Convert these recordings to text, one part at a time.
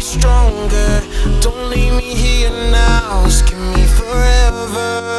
stronger. Don't leave me here now, just give me forever.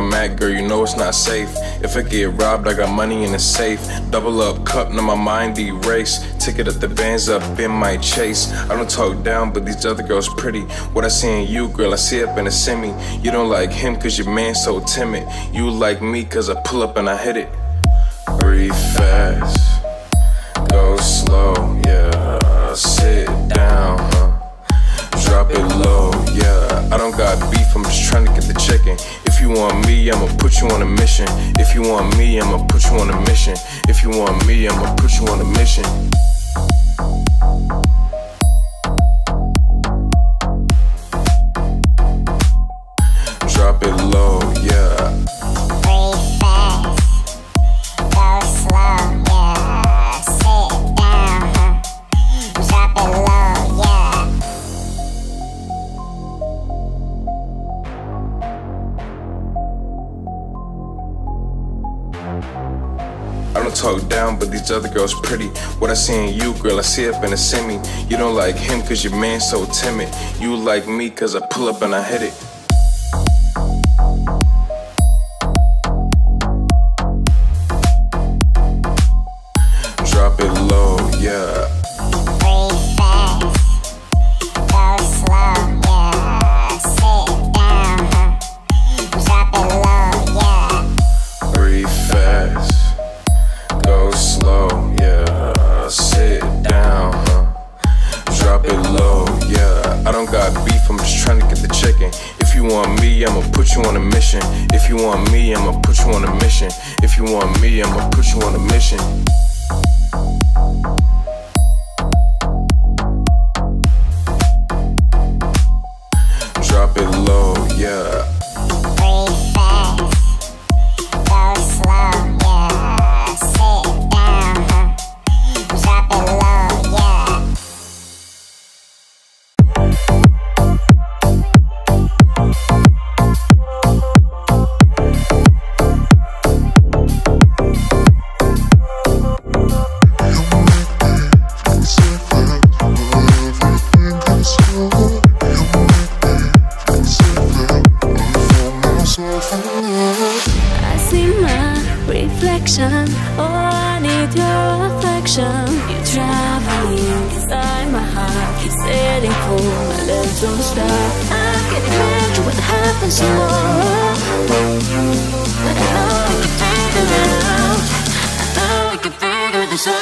I'm at, girl, you know it's not safe. If I get robbed, I got money in the safe. Double up cup, now my mind erase. Ticket at the bands up in my chase. I don't talk down, but these other girls pretty. What I see in you, girl, I see up in a semi. You don't like him cause your man's so timid. You like me cause I pull up and I hit it. Breathe fast, go slow, yeah. Sit down, drop it low, yeah. I don't got beef, I'm just trying to get the chicken. If you want me, I'ma put you on a mission. If you want me, I'ma put you on a mission. If you want me, I'ma put you on a mission. Drop it low, yeah. Breathe fast, go slow, yeah. Sit down, drop it low, yeah. I don't talk down, but these other girls pretty. What I see in you, girl, I see up in a semi. You don't like him cause your man's so timid. You like me cause I pull up and I hit it. Drop it low, yeah. Breathe fast, go slow, yeah. Sit down, drop it low, yeah. Breathe fast, go slow, yeah. Sit down, drop it low, yeah. I don't got beef, I'm just trying to get the chicken. If you want me, I'ma put you on a mission. If you want me, I'ma put you on a mission. If you want me, I'ma put you on a mission. Drop it low, yeah. Breathe fast, go slow, yeah. Sit down, drop it low, yeah. I see my reflection. Oh, I need your affection. You're traveling inside my heart. Keep setting for my little star. I can imagine what happens tomorrow. But I know we can figure it out. I know we can figure this out.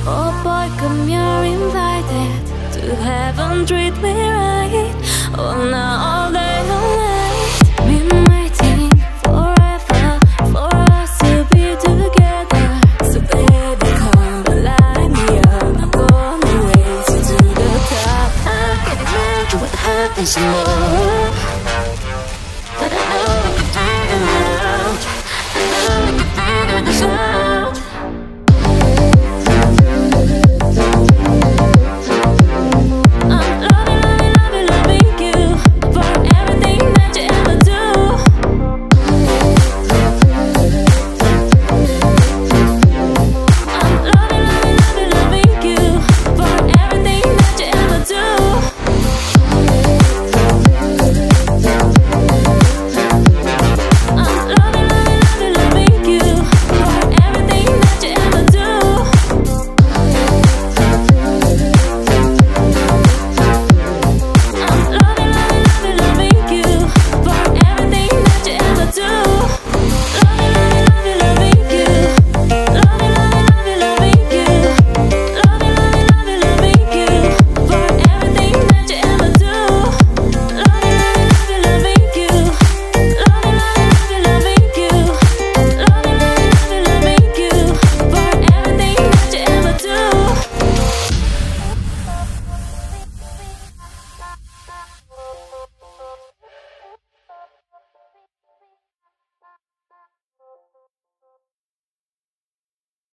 Oh boy, come, you're invited to heaven, treat me right. Oh, now all day, all night. Been waiting forever for us to be together. So baby, come and light me up. I'm gonna race you to the top. I can imagine what happens tomorrow.